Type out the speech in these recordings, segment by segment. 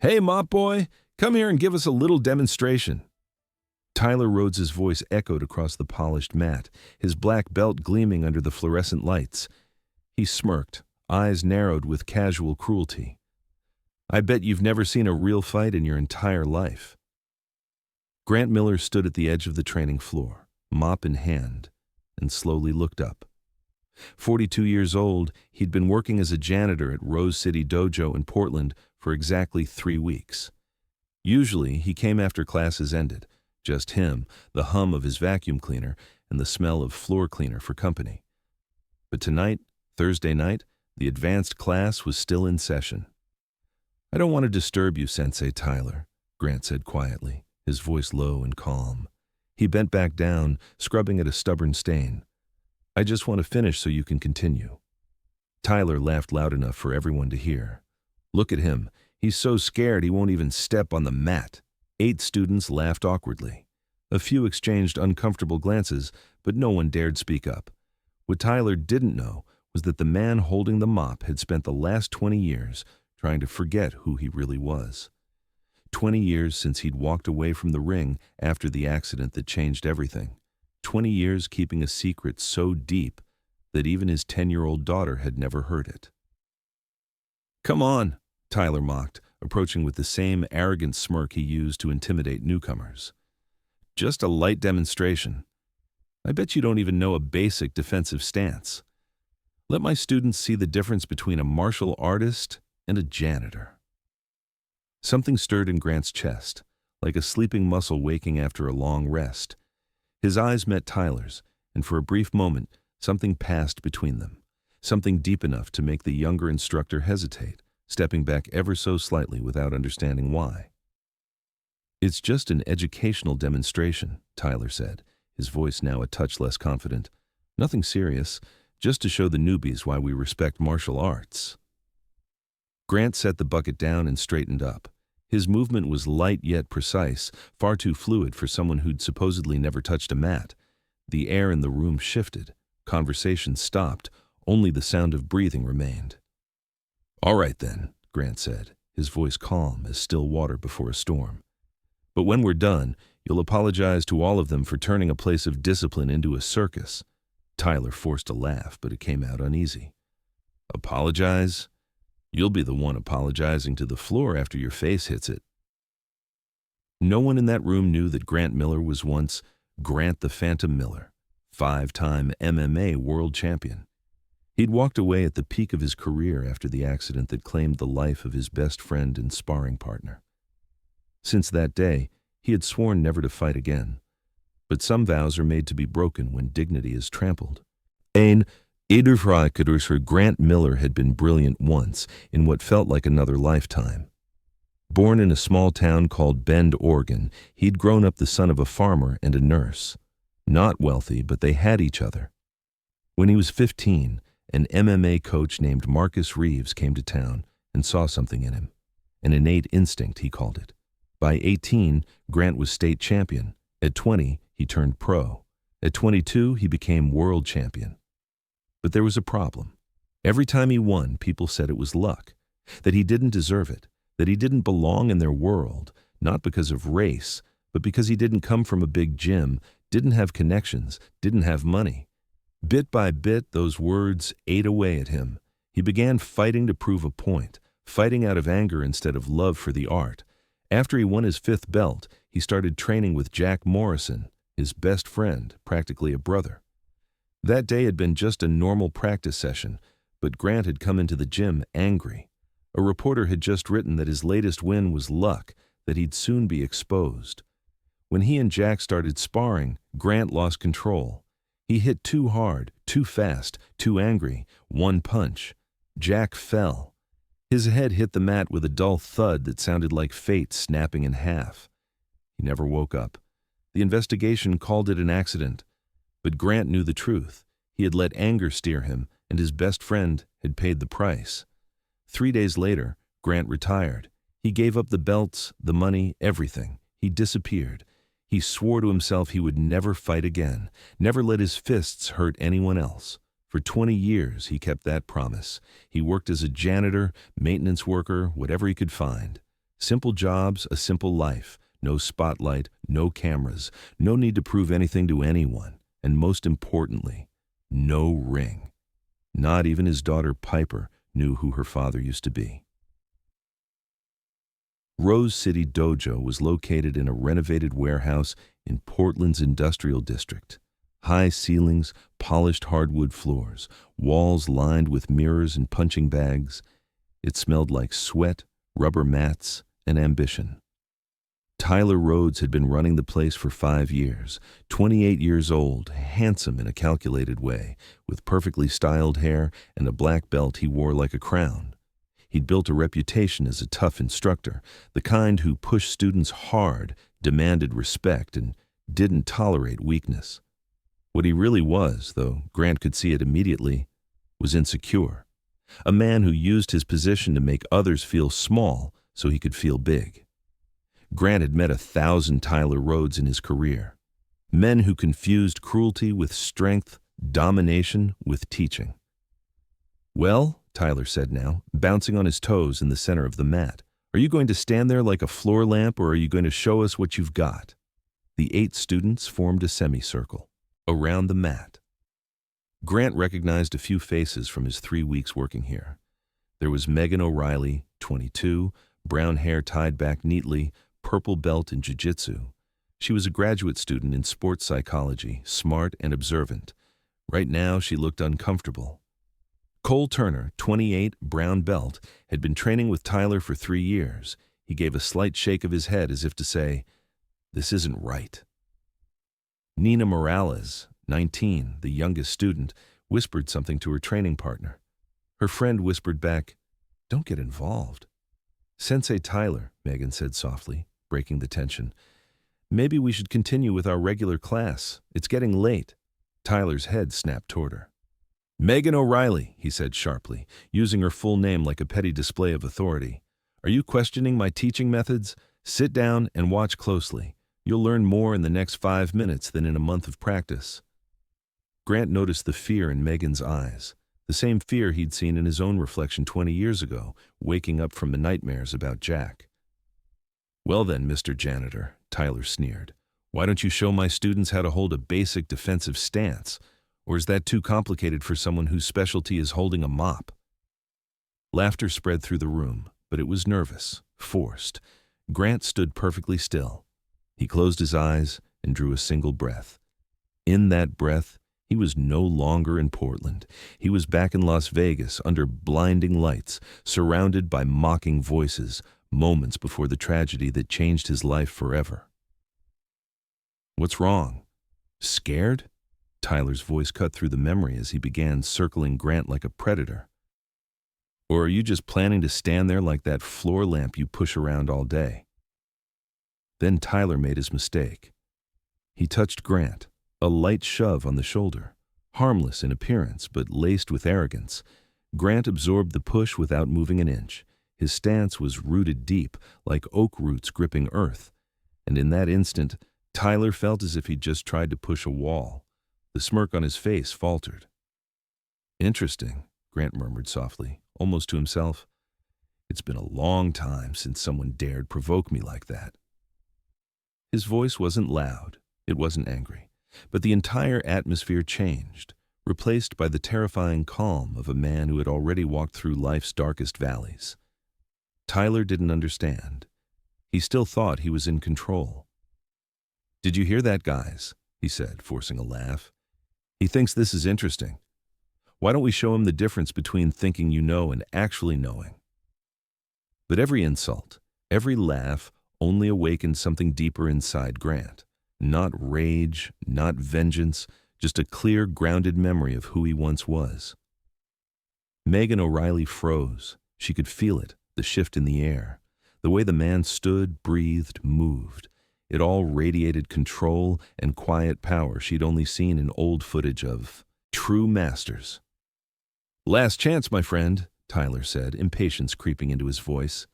Hey, mop boy, come here and give us a little demonstration. Tyler Rhodes' voice echoed across the polished mat, his black belt gleaming under the fluorescent lights. He smirked, eyes narrowed with casual cruelty. I bet you've never seen a real fight in your entire life. Grant Miller stood at the edge of the training floor, mop in hand, and slowly looked up. 42 years old, he'd been working as a janitor at Rose City Dojo in Portland for exactly 3 weeks. Usually, he came after classes ended, just him, the hum of his vacuum cleaner, and the smell of floor cleaner for company. But tonight, Thursday night, the advanced class was still in session. I don't want to disturb you, Sensei Tyler, Grant said quietly, his voice low and calm. He bent back down, scrubbing at a stubborn stain. I just want to finish so you can continue. Tyler laughed loud enough for everyone to hear. Look at him. He's so scared he won't even step on the mat. 8 students laughed awkwardly. A few exchanged uncomfortable glances, but no one dared speak up. What Tyler didn't know was that the man holding the mop had spent the last 20 years trying to forget who he really was. 20 years since he'd walked away from the ring after the accident that changed everything. 20 years keeping a secret so deep that even his 10-year-old daughter had never heard it. Come on, Tyler mocked, approaching with the same arrogant smirk he used to intimidate newcomers. Just a light demonstration. I bet you don't even know a basic defensive stance. Let my students see the difference between a martial artist and a janitor. Something stirred in Grant's chest, like a sleeping muscle waking after a long rest. His eyes met Tyler's, and for a brief moment, something passed between them, something deep enough to make the younger instructor hesitate, stepping back ever so slightly without understanding why. It's just an educational demonstration, Tyler said, his voice now a touch less confident. Nothing serious, just to show the newbies why we respect martial arts. Grant set the bucket down and straightened up. His movement was light yet precise, far too fluid for someone who'd supposedly never touched a mat. The air in the room shifted. Conversation stopped. Only the sound of breathing remained. All right then, Grant said, his voice calm as still water before a storm. But when we're done, you'll apologize to all of them for turning a place of discipline into a circus. Tyler forced a laugh, but it came out uneasy. Apologize? You'll be the one apologizing to the floor after your face hits it. No one in that room knew that Grant Miller was once Grant the Phantom Miller, 5-time MMA world champion. He'd walked away at the peak of his career after the accident that claimed the life of his best friend and sparring partner. Since that day, he had sworn never to fight again. But some vows are made to be broken when dignity is trampled. Grant Miller had been brilliant once in what felt like another lifetime. Born in a small town called Bend, Oregon, he'd grown up the son of a farmer and a nurse. Not wealthy, but they had each other. When he was 15, an MMA coach named Marcus Reeves came to town and saw something in him. An innate instinct, he called it. By 18, Grant was state champion. At 20, he turned pro. At 22, he became world champion. But there was a problem. Every time he won, people said it was luck, that he didn't deserve it, that he didn't belong in their world, not because of race, but because he didn't come from a big gym, didn't have connections, didn't have money. Bit by bit, those words ate away at him. He began fighting to prove a point, fighting out of anger instead of love for the art. After he won his 5th belt, he started training with Jack Morrison, his best friend, practically a brother. That day had been just a normal practice session, but Grant had come into the gym angry. A reporter had just written that his latest win was luck, that he'd soon be exposed. When he and Jack started sparring, Grant lost control. He hit too hard, too fast, too angry. One punch. Jack fell. His head hit the mat with a dull thud that sounded like fate snapping in half. He never woke up. The investigation called it an accident. But Grant knew the truth. He had let anger steer him, and his best friend had paid the price. 3 days later, Grant retired. He gave up the belts, the money, everything. He disappeared. He swore to himself he would never fight again, never let his fists hurt anyone else. For 20 years, he kept that promise. He worked as a janitor, maintenance worker, whatever he could find. Simple jobs, a simple life. No spotlight, no cameras, no need to prove anything to anyone, and most importantly, no ring. Not even his daughter Piper knew who her father used to be. Rose City Dojo was located in a renovated warehouse in Portland's industrial district. High ceilings, polished hardwood floors, walls lined with mirrors and punching bags. It smelled like sweat, rubber mats, and ambition. Tyler Rhodes had been running the place for 5 years, 28 years old, handsome in a calculated way, with perfectly styled hair and a black belt he wore like a crown. He'd built a reputation as a tough instructor, the kind who pushed students hard, demanded respect, and didn't tolerate weakness. What he really was, though Grant could see it immediately, was insecure. A man who used his position to make others feel small so he could feel big. Grant had met 1,000 Tyler Rhodes in his career. Men who confused cruelty with strength, domination with teaching. "Well," Tyler said now, bouncing on his toes in the center of the mat, "are you going to stand there like a floor lamp, or are you going to show us what you've got?" The 8 students formed a semicircle around the mat. Grant recognized a few faces from his 3 weeks working here. There was Megan O'Reilly, 22, brown hair tied back neatly, purple belt in jiu-jitsu. She was a graduate student in sports psychology, smart and observant. Right now, she looked uncomfortable. Cole Turner, 28, brown belt, had been training with Tyler for 3 years. He gave a slight shake of his head as if to say, "This isn't right." Nina Morales, 19, the youngest student, whispered something to her training partner. Her friend whispered back, "Don't get involved." "Sensei Tyler," Megan said softly, breaking the tension, "maybe we should continue with our regular class. It's getting late." Tyler's head snapped toward her. "Megan O'Reilly," he said sharply, using her full name like a petty display of authority. "Are you questioning my teaching methods? Sit down and watch closely. You'll learn more in the next 5 minutes than in a month of practice." Grant noticed the fear in Megan's eyes, the same fear he'd seen in his own reflection 20 years ago, waking up from the nightmares about Jack. "Well then, Mr. Janitor," Tyler sneered, "why don't you show my students how to hold a basic defensive stance? Or is that too complicated for someone whose specialty is holding a mop?" Laughter spread through the room, but it was nervous, forced. Grant stood perfectly still. He closed his eyes and drew a single breath. In that breath, he was no longer in Portland. He was back in Las Vegas under blinding lights, surrounded by mocking voices, moments before the tragedy that changed his life forever. "What's wrong? Scared?" Tyler's voice cut through the memory as he began circling Grant like a predator. "Or are you just planning to stand there like that floor lamp you push around all day?" Then Tyler made his mistake. He touched Grant, a light shove on the shoulder, harmless in appearance but laced with arrogance. Grant absorbed the push without moving an inch. His stance was rooted deep, like oak roots gripping earth, and in that instant, Tyler felt as if he'd just tried to push a wall. The smirk on his face faltered. "Interesting," Grant murmured softly, almost to himself. "It's been a long time since someone dared provoke me like that." His voice wasn't loud, it wasn't angry, but the entire atmosphere changed, replaced by the terrifying calm of a man who had already walked through life's darkest valleys. Tyler didn't understand. He still thought he was in control. "Did you hear that, guys?" he said, forcing a laugh. "He thinks this is interesting. Why don't we show him the difference between thinking you know and actually knowing?" But every insult, every laugh only awakened something deeper inside Grant. Not rage, not vengeance, just a clear, grounded memory of who he once was. Megan O'Reilly froze. She could feel it, the shift in the air. The way the man stood, breathed, moved. It all radiated control and quiet power she'd only seen in old footage of true masters. "Last chance, my friend," Tyler said, impatience creeping into his voice.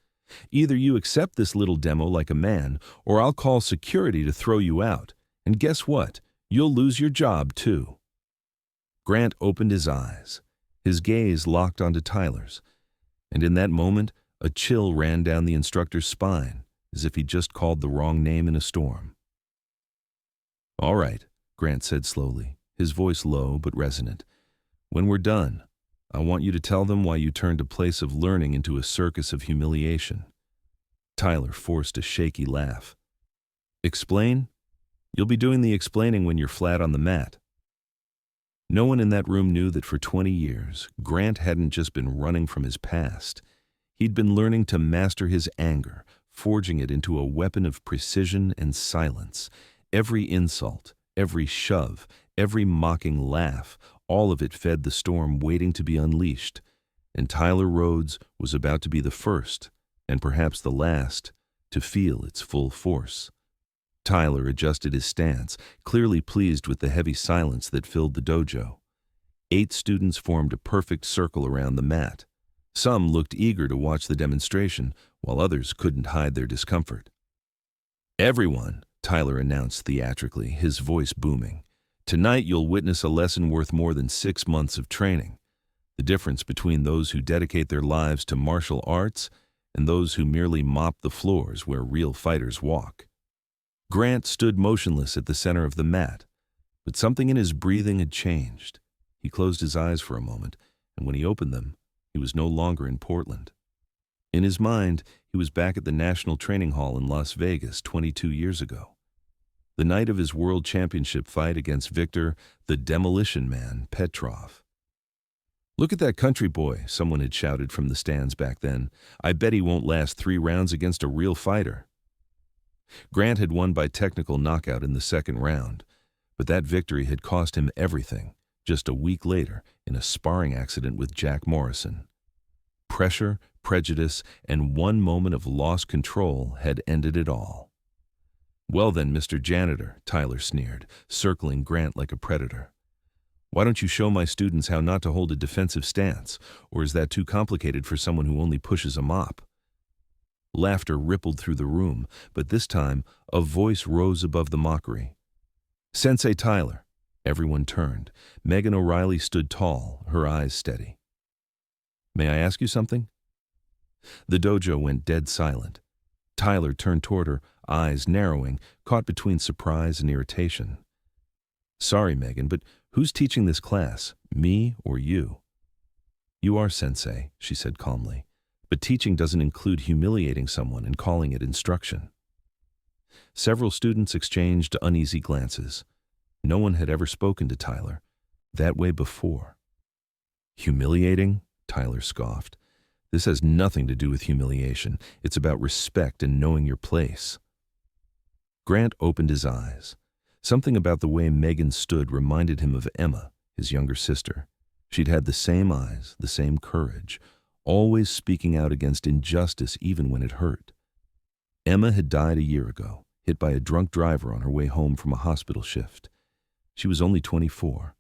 "Either you accept this little demo like a man, or I'll call security to throw you out. And guess what? You'll lose your job, too." Grant opened his eyes. His gaze locked onto Tyler's. And in that moment, A chill ran down the instructor's spine, as if he'd just called the wrong name in a storm. "All right," Grant said slowly, his voice low but resonant. "When we're done, I want you to tell them why you turned a place of learning into a circus of humiliation." Tyler forced a shaky laugh. "Explain? You'll be doing the explaining when you're flat on the mat." No one in that room knew that for 20 years, Grant hadn't just been running from his past. He'd been learning to master his anger, forging it into a weapon of precision and silence. Every insult, every shove, every mocking laugh, all of it fed the storm waiting to be unleashed. And Tyler Rhodes was about to be the first, and perhaps the last, to feel its full force. Tyler adjusted his stance, clearly pleased with the heavy silence that filled the dojo. 8 students formed a perfect circle around the mat. Some looked eager to watch the demonstration, while others couldn't hide their discomfort. "Everyone," Tyler announced theatrically, his voice booming, "tonight you'll witness a lesson worth more than 6 months of training. The difference between those who dedicate their lives to martial arts and those who merely mop the floors where real fighters walk." Grant stood motionless at the center of the mat, but something in his breathing had changed. He closed his eyes for a moment, and when he opened them, he was no longer in Portland. In his mind, he was back at the National Training Hall in Las Vegas 22 years ago. The night of his world championship fight against Victor, the Demolition Man, Petrov. "Look at that country boy," someone had shouted from the stands back then. "I bet he won't last 3 rounds against a real fighter." Grant had won by technical knockout in the second round, but that victory had cost him everything just a week later in a sparring accident with Jack Morrison. Pressure, prejudice, and one moment of lost control had ended it all. "Well then, Mr. Janitor," Tyler sneered, circling Grant like a predator. "Why don't you show my students how not to hold a defensive stance, or is that too complicated for someone who only pushes a mop?" Laughter rippled through the room, but this time a voice rose above the mockery. "Sensei Tyler." Everyone turned. Megan O'Reilly stood tall, her eyes steady. "May I ask you something?" The dojo went dead silent. Tyler turned toward her, eyes narrowing, caught between surprise and irritation. "Sorry, Megan, but who's teaching this class, me or you?" "You are, Sensei," she said calmly. "But teaching doesn't include humiliating someone and calling it instruction." Several students exchanged uneasy glances. No one had ever spoken to Tyler that way before. "Humiliating?" Tyler scoffed. "This has nothing to do with humiliation. It's about respect and knowing your place." Grant opened his eyes. Something about the way Megan stood reminded him of Emma, his younger sister. She'd had the same eyes, the same courage, always speaking out against injustice even when it hurt. Emma had died a year ago, hit by a drunk driver on her way home from a hospital shift. She was only 24,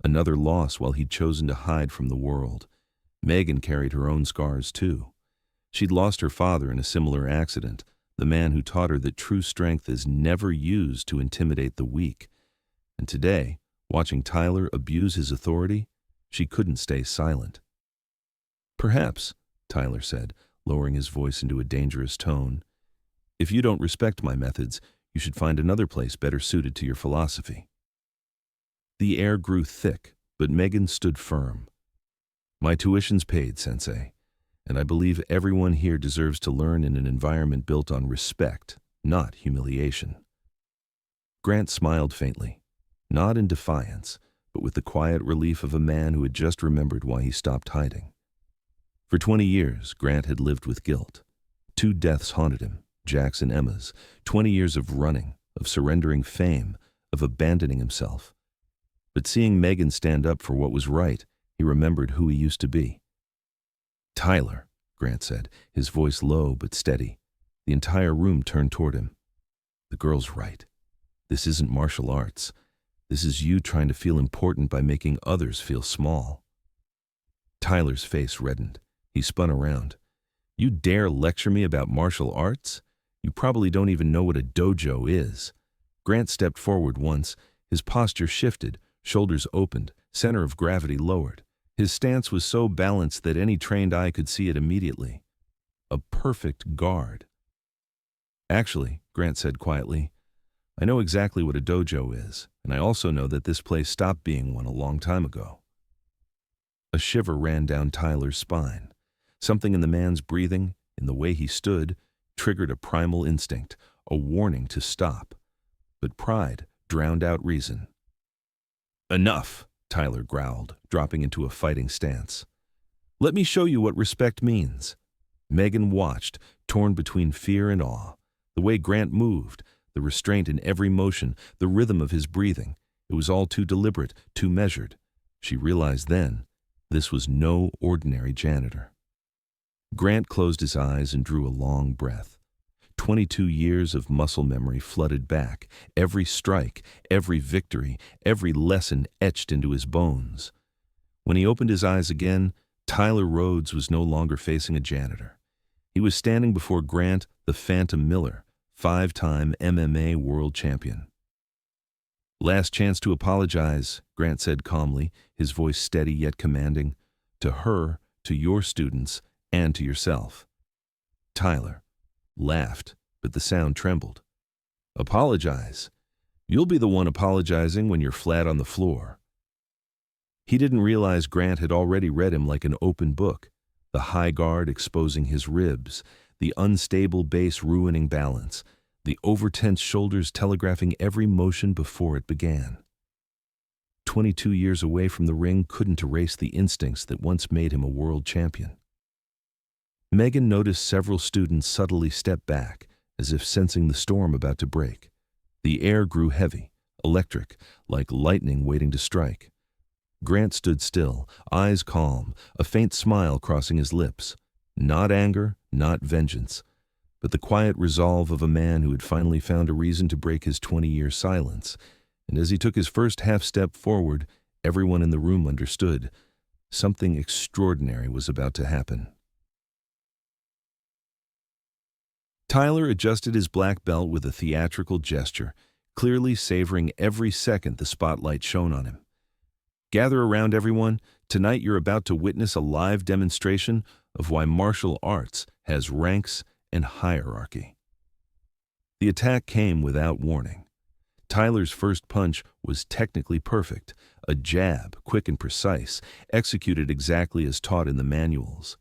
another loss while he'd chosen to hide from the world. Megan carried her own scars too. She'd lost her father in a similar accident, the man who taught her that true strength is never used to intimidate the weak. And today, watching Tyler abuse his authority, she couldn't stay silent. "Perhaps," Tyler said, lowering his voice into a dangerous tone, "if you don't respect my methods, you should find another place better suited to your philosophy." The air grew thick, but Megan stood firm. "My tuition's paid, Sensei, and I believe everyone here deserves to learn in an environment built on respect, not humiliation." Grant smiled faintly, not in defiance, but with the quiet relief of a man who had just remembered why he stopped hiding. For 20 years, Grant had lived with guilt. 2 deaths haunted him, Jack's and Emma's. 20 years of running, of surrendering fame, of abandoning himself. But seeing Megan stand up for what was right, he remembered who he used to be. "Tyler," Grant said, his voice low but steady. The entire room turned toward him. "The girl's right. This isn't martial arts. This is you trying to feel important by making others feel small." Tyler's face reddened. He spun around. "You dare lecture me about martial arts? You probably don't even know what a dojo is." Grant stepped forward once. His posture shifted, shoulders opened, center of gravity lowered. His stance was so balanced that any trained eye could see it immediately. A perfect guard. Actually, Grant said quietly, I know exactly what a dojo is, and I also know that this place stopped being one a long time ago. A shiver ran down Tyler's spine. Something in the man's breathing, in the way he stood, triggered a primal instinct, a warning to stop. But pride drowned out reason. Enough, Tyler growled, dropping into a fighting stance. Let me show you what respect means. Megan watched, torn between fear and awe. The way Grant moved, the restraint in every motion, the rhythm of his breathing. It was all too deliberate, too measured. She realized then, this was no ordinary janitor. Grant closed his eyes and drew a long breath. 22 years of muscle memory flooded back, every strike, every victory, every lesson etched into his bones. When he opened his eyes again, Tyler Rhodes was no longer facing a janitor. He was standing before Grant, the Phantom Miller, 5-time MMA world champion. Last chance to apologize, Grant said calmly, his voice steady yet commanding, to her, to your students, and to yourself. Tyler laughed, but the sound trembled. Apologize? You'll be the one apologizing when you're flat on the floor. He didn't realize Grant had already read him like an open book, the high guard exposing his ribs, the unstable base ruining balance, the over-tense shoulders telegraphing every motion before it began. 22 years away from the ring couldn't erase the instincts that once made him a world champion. Megan noticed several students subtly step back, as if sensing the storm about to break. The air grew heavy, electric, like lightning waiting to strike. Grant stood still, eyes calm, a faint smile crossing his lips. Not anger, not vengeance, but the quiet resolve of a man who had finally found a reason to break his 20-year silence. And as he took his first half-step forward, everyone in the room understood. Something extraordinary was about to happen. Tyler adjusted his black belt with a theatrical gesture, clearly savoring every second the spotlight shone on him. Gather around, everyone. Tonight you're about to witness a live demonstration of why martial arts has ranks and hierarchy. The attack came without warning. Tyler's first punch was technically perfect, a jab, quick and precise, executed exactly as taught in the manuals.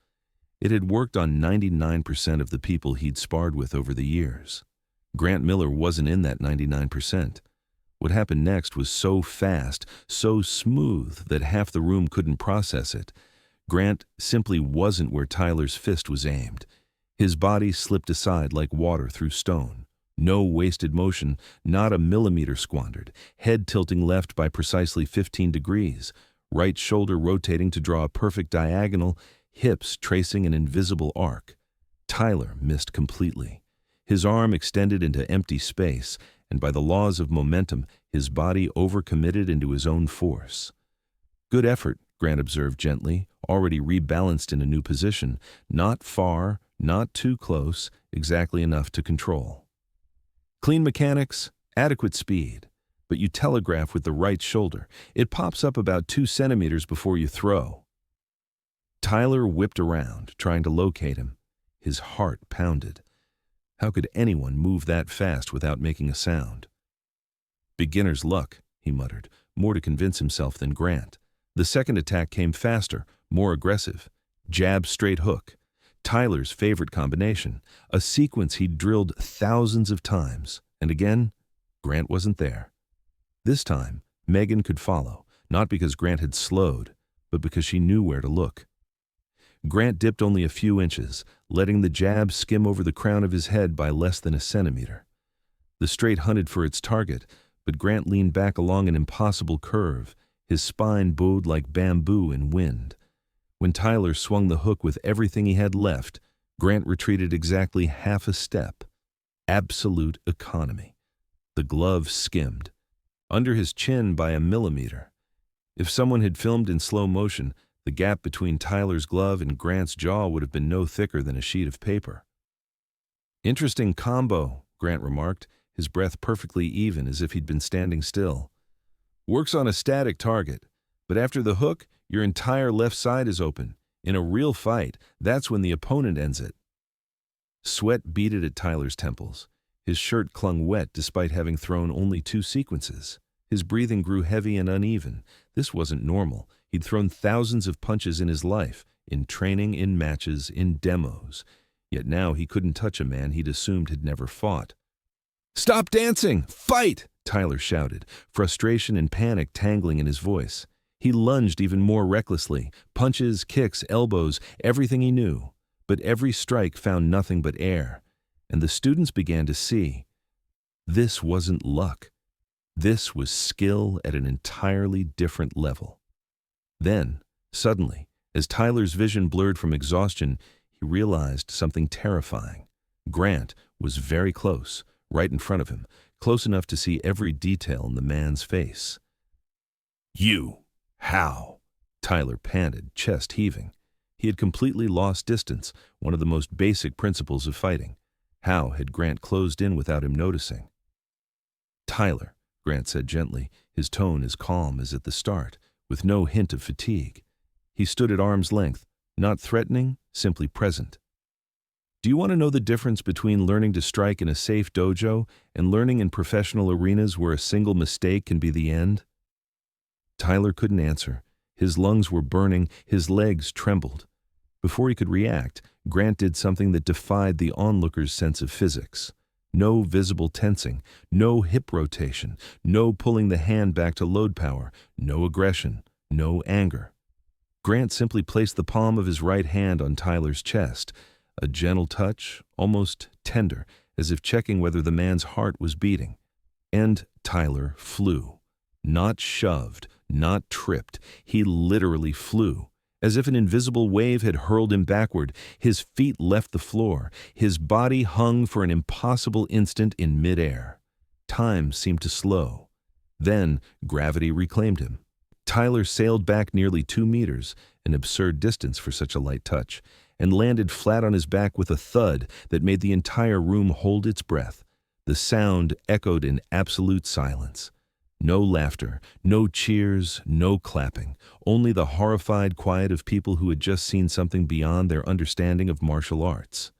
It had worked on 99% of the people he'd sparred with over the years. Grant Miller wasn't in that 99%. What happened next was so fast, so smooth that half the room couldn't process it. Grant simply wasn't where Tyler's fist was aimed. His body slipped aside like water through stone. No wasted motion, not a millimeter squandered, head tilting left by precisely 15 degrees, right shoulder rotating to draw a perfect diagonal, hips tracing an invisible arc. Tyler missed completely. His arm extended into empty space, and by the laws of momentum, his body overcommitted into his own force. Good effort, Grant observed gently, already rebalanced in a new position, not far, not too close, exactly enough to control. Clean mechanics, adequate speed, but you telegraph with the right shoulder. It pops up about 2 centimeters before you throw. Tyler whipped around, trying to locate him. His heart pounded. How could anyone move that fast without making a sound? Beginner's luck, he muttered, more to convince himself than Grant. The second attack came faster, more aggressive. Jab, straight hook. Tyler's favorite combination, a sequence he'd drilled thousands of times. And again, Grant wasn't there. This time, Megan could follow, not because Grant had slowed, but because she knew where to look. Grant dipped only a few inches, letting the jab skim over the crown of his head by less than a centimeter. The straight hunted for its target, but Grant leaned back along an impossible curve, his spine bowed like bamboo in wind. When Tyler swung the hook with everything he had left, Grant retreated exactly half a step. Absolute economy. The glove skimmed, under his chin by a millimeter. If someone had filmed in slow motion, the gap between Tyler's glove and Grant's jaw would have been no thicker than a sheet of paper. Interesting combo, Grant remarked, his breath perfectly even as if he'd been standing still. Works on a static target, but after the hook, your entire left side is open. In a real fight, that's when the opponent ends it. Sweat beaded at Tyler's temples. His shirt clung wet despite having thrown only 2 sequences. His breathing grew heavy and uneven. This wasn't normal. He'd thrown thousands of punches in his life, in training, in matches, in demos. Yet now he couldn't touch a man he'd assumed had never fought. "Stop dancing! Fight!" Tyler shouted, frustration and panic tangling in his voice. He lunged even more recklessly, punches, kicks, elbows, everything he knew. But every strike found nothing but air, and the students began to see. This wasn't luck. This was skill at an entirely different level. Then, suddenly, as Tyler's vision blurred from exhaustion, he realized something terrifying. Grant was very close, right in front of him, close enough to see every detail in the man's face. "You! How?" Tyler panted, chest heaving. He had completely lost distance, one of the most basic principles of fighting. How had Grant closed in without him noticing? "Tyler," Grant said gently, his tone as calm as at the start, with no hint of fatigue. He stood at arm's length, not threatening, simply present. "Do you want to know the difference between learning to strike in a safe dojo and learning in professional arenas where a single mistake can be the end?" Tyler couldn't answer. His lungs were burning, his legs trembled. Before he could react, Grant did something that defied the onlooker's sense of physics. No visible tensing, no hip rotation, no pulling the hand back to load power, no aggression, no anger. Grant simply placed the palm of his right hand on Tyler's chest, a gentle touch, almost tender, as if checking whether the man's heart was beating. And Tyler flew. Not shoved, not tripped. He literally flew. As if an invisible wave had hurled him backward, his feet left the floor. His body hung for an impossible instant in midair. Time seemed to slow. Then gravity reclaimed him. Tyler sailed back nearly 2 meters, an absurd distance for such a light touch, and landed flat on his back with a thud that made the entire room hold its breath. The sound echoed in absolute silence. No laughter, no cheers, no clapping, only the horrified quiet of people who had just seen something beyond their understanding of martial arts.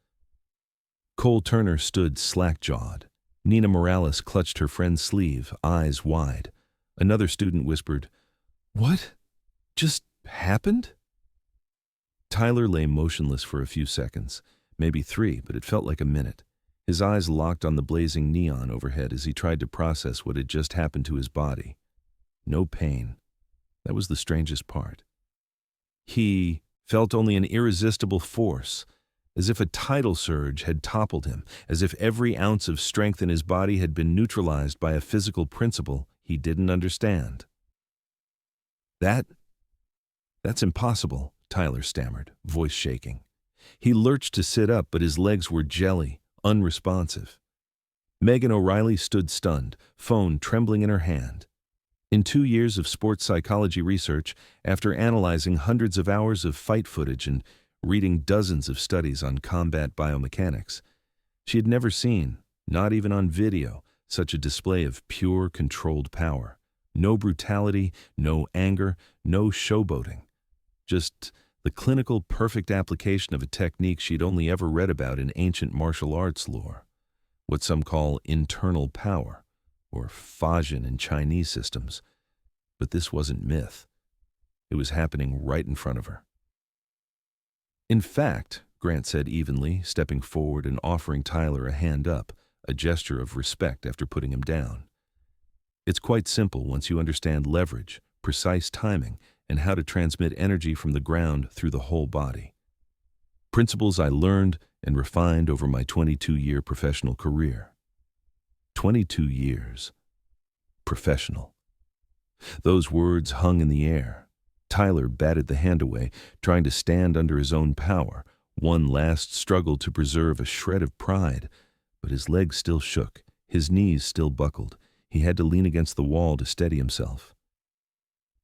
Cole Turner stood slack-jawed. Nina Morales clutched her friend's sleeve, eyes wide. Another student whispered, "What just happened?" Tyler lay motionless for a few seconds, maybe 3, but it felt like a minute. His eyes locked on the blazing neon overhead as he tried to process what had just happened to his body. No pain. That was the strangest part. He felt only an irresistible force, as if a tidal surge had toppled him, as if every ounce of strength in his body had been neutralized by a physical principle he didn't understand. That's impossible," Tyler stammered, voice shaking. He lurched to sit up, but his legs were jelly, unresponsive. Megan O'Reilly stood stunned, phone trembling in her hand. In 2 years of sports psychology research, after analyzing hundreds of hours of fight footage and reading dozens of studies on combat biomechanics, she had never seen, not even on video, such a display of pure, controlled power. No brutality, no anger, no showboating. Just the clinical, perfect application of a technique she'd only ever read about in ancient martial arts lore, what some call internal power, or Fajin in Chinese systems. But this wasn't myth. It was happening right in front of her. "In fact," Grant said evenly, stepping forward and offering Tyler a hand up, a gesture of respect after putting him down. "It's quite simple once you understand leverage, precise timing, and how to transmit energy from the ground through the whole body. Principles I learned and refined over my 22-year professional career." 22 years. Professional. Those words hung in the air. Tyler batted the hand away, trying to stand under his own power, one last struggle to preserve a shred of pride, but his legs still shook, his knees still buckled. He had to lean against the wall to steady himself.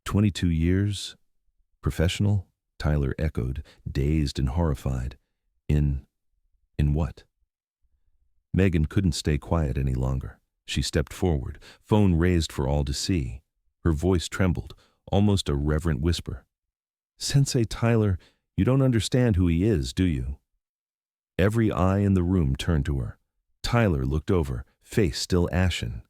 22 years? Professional? Tyler echoed, dazed and horrified. In what? Megan couldn't stay quiet any longer. She stepped forward, phone raised for all to see. Her voice trembled, almost a reverent whisper. "Sensei Tyler, you don't understand who he is, do you?" Every eye in the room turned to her. Tyler looked over, face still ashen.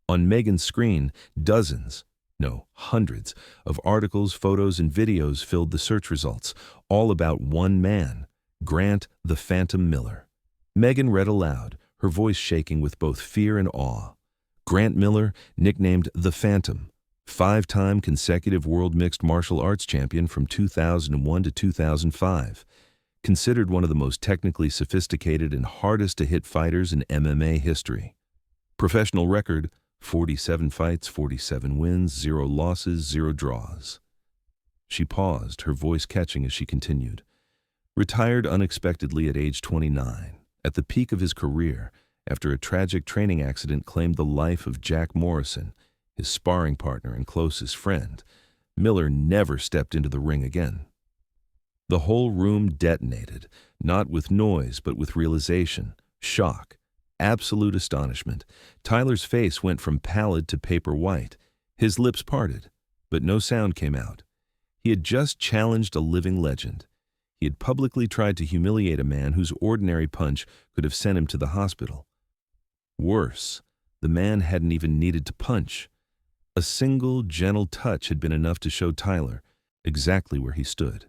On Megan's screen, dozens, no, hundreds, of articles, photos, and videos filled the search results, all about one man, Grant the Phantom Miller. Megan read aloud, her voice shaking with both fear and awe. Grant Miller, nicknamed the Phantom, 5-time consecutive world mixed martial arts champion from 2001 to 2005, considered one of the most technically sophisticated and hardest-to-hit fighters in MMA history. Professional record, 47 fights, 47 wins, 0 losses, 0 draws. She paused, her voice catching as she continued. Retired unexpectedly at age 29, at the peak of his career, after a tragic training accident claimed the life of Jack Morrison, his sparring partner and closest friend, Miller never stepped into the ring again. The whole room detonated, not with noise but with realization, shock, absolute astonishment. Tyler's face went from pallid to paper white. His lips parted, but no sound came out. He had just challenged a living legend. He had publicly tried to humiliate a man whose ordinary punch could have sent him to the hospital. Worse, the man hadn't even needed to punch. A single, gentle touch had been enough to show Tyler exactly where he stood.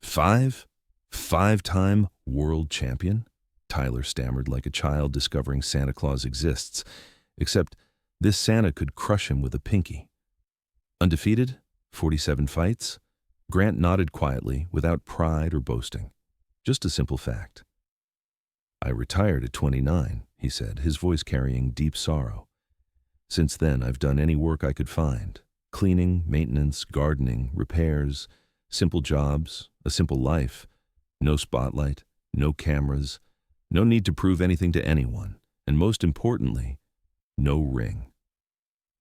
Five-time world champion? Tyler stammered like a child discovering Santa Claus exists, except this Santa could crush him with a pinky. Undefeated? 47 fights? Grant nodded quietly, without pride or boasting. Just a simple fact. I retired at 29, he said, his voice carrying deep sorrow. Since then, I've done any work I could find. Cleaning, maintenance, gardening, repairs, simple jobs, a simple life. No spotlight, no cameras, no need to prove anything to anyone, and most importantly, no ring.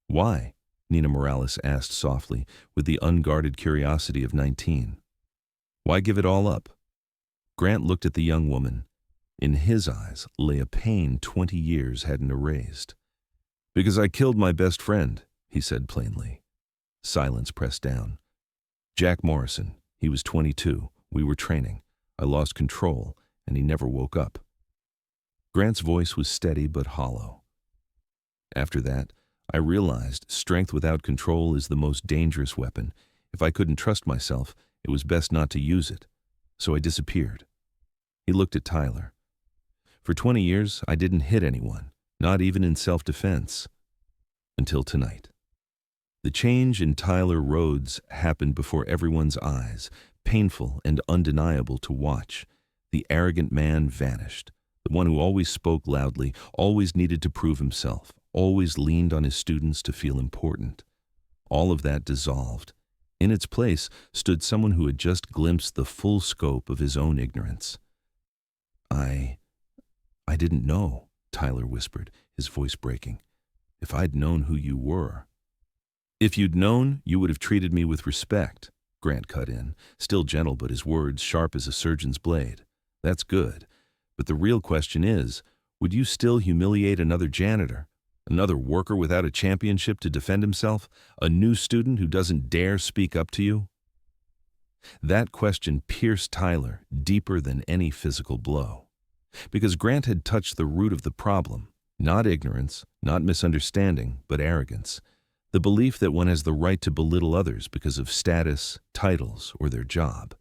Why? Nina Morales asked softly, with the unguarded curiosity of 19. Why give it all up? Grant looked at the young woman. In his eyes lay a pain 20 years hadn't erased. Because I killed my best friend, he said plainly. Silence pressed down. Jack Morrison, he was 22. We were training. I lost control, and he never woke up. Grant's voice was steady but hollow. After that, I realized strength without control is the most dangerous weapon. If I couldn't trust myself, it was best not to use it. So I disappeared. He looked at Tyler. For 20 years, I didn't hit anyone, not even in self-defense. Until tonight. The change in Tyler Rhodes happened before everyone's eyes, painful and undeniable to watch. The arrogant man vanished. The one who always spoke loudly, always needed to prove himself, always leaned on his students to feel important. All of that dissolved. In its place stood someone who had just glimpsed the full scope of his own ignorance. I didn't know, Tyler whispered, his voice breaking. If I'd known who you were. If you'd known, you would have treated me with respect, Grant cut in, still gentle but his words sharp as a surgeon's blade. That's good. But the real question is, would you still humiliate another janitor? Another worker without a championship to defend himself? A new student who doesn't dare speak up to you? That question pierced Tyler deeper than any physical blow. Because Grant had touched the root of the problem, not ignorance, not misunderstanding, but arrogance. The belief that one has the right to belittle others because of status, titles, or their job.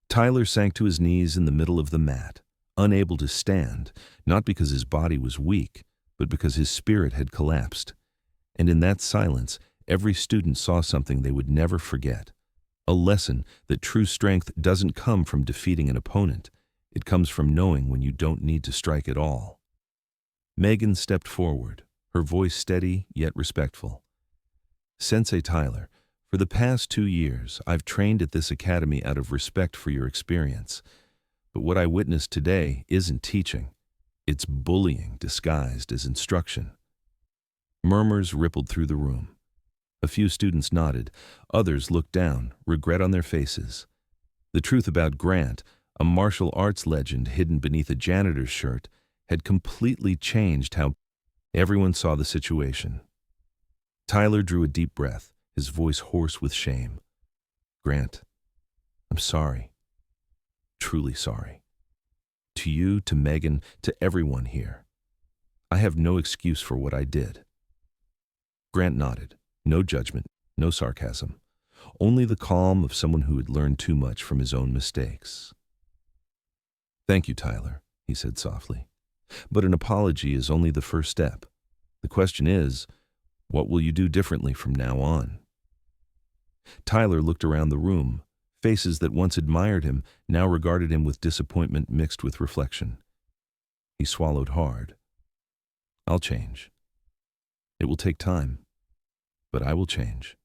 Tyler sank to his knees in the middle of the mat, unable to stand, not because his body was weak, but because his spirit had collapsed. And in that silence, every student saw something they would never forget. A lesson that true strength doesn't come from defeating an opponent. It comes from knowing when you don't need to strike at all. Megan stepped forward, her voice steady yet respectful. Sensei Tyler, for the past 2 years, I've trained at this academy out of respect for your experience. But what I witnessed today isn't teaching. It's bullying disguised as instruction. Murmurs rippled through the room. A few students nodded. Others looked down, regret on their faces. The truth about Grant, a martial arts legend hidden beneath a janitor's shirt, had completely changed how everyone saw the situation. Tyler drew a deep breath, his voice hoarse with shame. Grant, I'm sorry. Truly sorry. to you, to Megan, to everyone here. I have no excuse for what I did." Grant nodded. No judgment, no sarcasm. Only the calm of someone who had learned too much from his own mistakes. "Thank you, Tyler," he said softly. "But an apology is only the first step. The question is, what will you do differently from now on?" Tyler looked around the room. Faces that once admired him now regarded him with disappointment mixed with reflection. He swallowed hard. "I'll change. It will take time, but I will change."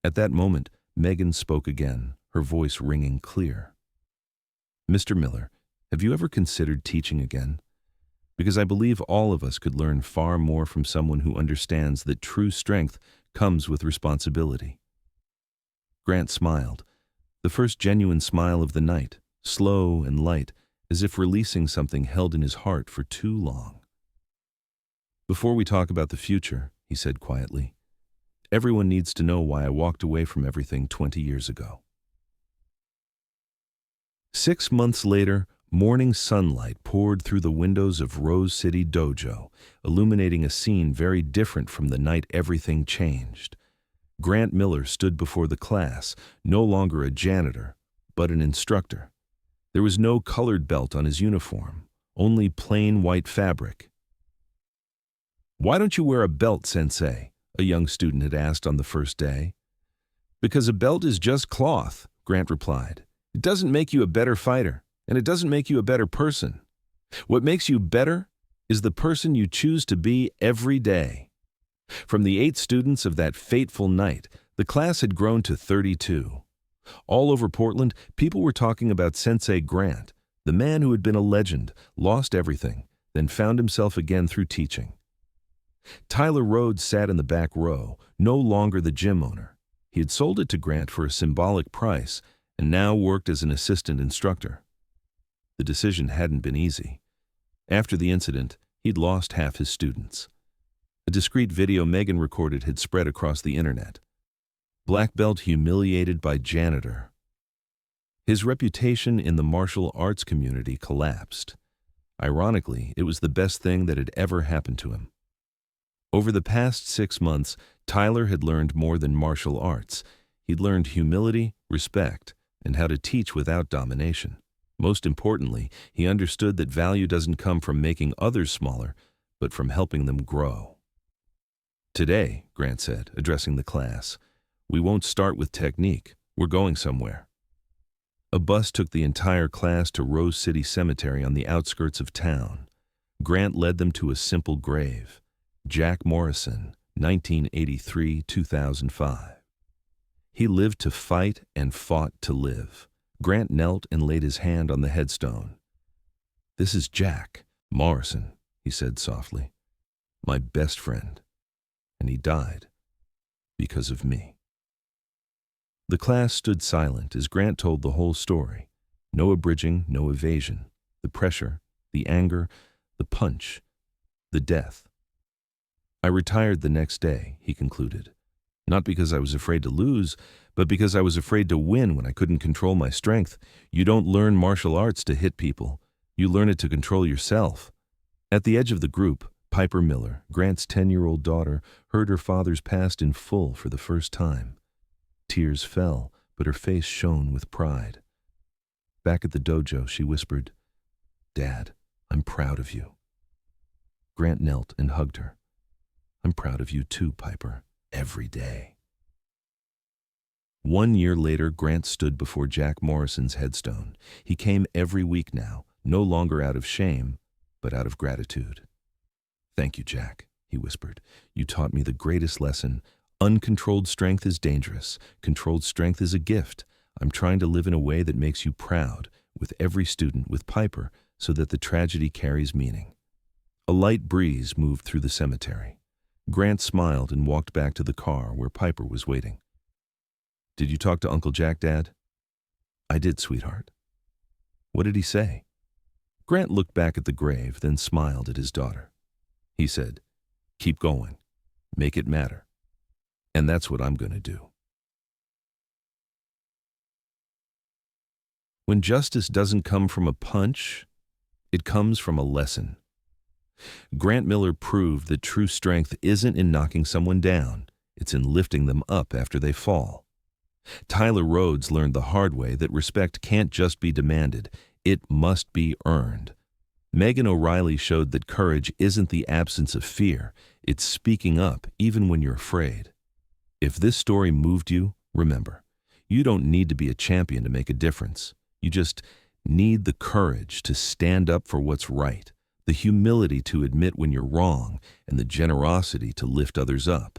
At that moment, Megan spoke again, her voice ringing clear. "Mr. Miller, have you ever considered teaching again? Because I believe all of us could learn far more from someone who understands that true strength comes with responsibility." Grant smiled, the first genuine smile of the night, slow and light, as if releasing something held in his heart for too long. "Before we talk about the future," he said quietly, "everyone needs to know why I walked away from everything 20 years ago." 6 months later, morning sunlight poured through the windows of Rose City Dojo, illuminating a scene very different from the night everything changed. Grant Miller stood before the class, no longer a janitor, but an instructor. There was no colored belt on his uniform, only plain white fabric. "Why don't you wear a belt, Sensei?" a young student had asked on the first day. "Because a belt is just cloth," Grant replied. "It doesn't make you a better fighter, and it doesn't make you a better person. What makes you better is the person you choose to be every day." From the 8 students of that fateful night, the class had grown to 32. All over Portland, people were talking about Sensei Grant, the man who had been a legend, lost everything, then found himself again through teaching. Tyler Rhodes sat in the back row, no longer the gym owner. He had sold it to Grant for a symbolic price and now worked as an assistant instructor. The decision hadn't been easy. After the incident, he'd lost half his students. A discreet video Megan recorded had spread across the internet. Black belt humiliated by janitor. His reputation in the martial arts community collapsed. Ironically, it was the best thing that had ever happened to him. Over the past 6 months, Tyler had learned more than martial arts. He'd learned humility, respect, and how to teach without domination. Most importantly, he understood that value doesn't come from making others smaller, but from helping them grow. "Today," Grant said, addressing the class, "we won't start with technique. We're going somewhere." A bus took the entire class to Rose City Cemetery on the outskirts of town. Grant led them to a simple grave. Jack Morrison, 1983-2005. He lived to fight and fought to live. Grant knelt and laid his hand on the headstone. "This is Jack Morrison," he said softly, "my best friend. And he died because of me." The class stood silent as Grant told the whole story. No abridging, no evasion. The pressure, the anger, the punch, the death. "I retired the next day," he concluded. "Not because I was afraid to lose, but because I was afraid to win when I couldn't control my strength. You don't learn martial arts to hit people. You learn it to control yourself." At the edge of the group, Piper Miller, Grant's 10-year-old daughter, heard her father's past in full for the first time. Tears fell, but her face shone with pride. Back at the dojo, she whispered, "Dad, I'm proud of you." Grant knelt and hugged her. "I'm proud of you too, Piper, every day." 1 year later, Grant stood before Jack Morrison's headstone. He came every week now, no longer out of shame, but out of gratitude. "Thank you, Jack," he whispered. "You taught me the greatest lesson. Uncontrolled strength is dangerous. Controlled strength is a gift. I'm trying to live in a way that makes you proud, with every student, with Piper, so that the tragedy carries meaning." A light breeze moved through the cemetery. Grant smiled and walked back to the car where Piper was waiting. "Did you talk to Uncle Jack, Dad?" "I did, sweetheart." "What did he say?" Grant looked back at the grave, then smiled at his daughter. He said, "Keep going. Make it matter. And that's what I'm going to do." When justice doesn't come from a punch, it comes from a lesson. Grant Miller proved that true strength isn't in knocking someone down, it's in lifting them up after they fall. Tyler Rhodes learned the hard way that respect can't just be demanded, it must be earned. Megan O'Reilly showed that courage isn't the absence of fear, it's speaking up even when you're afraid. If this story moved you, remember, you don't need to be a champion to make a difference. You just need the courage to stand up for what's right, the humility to admit when you're wrong, and the generosity to lift others up.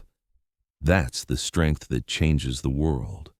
That's the strength that changes the world.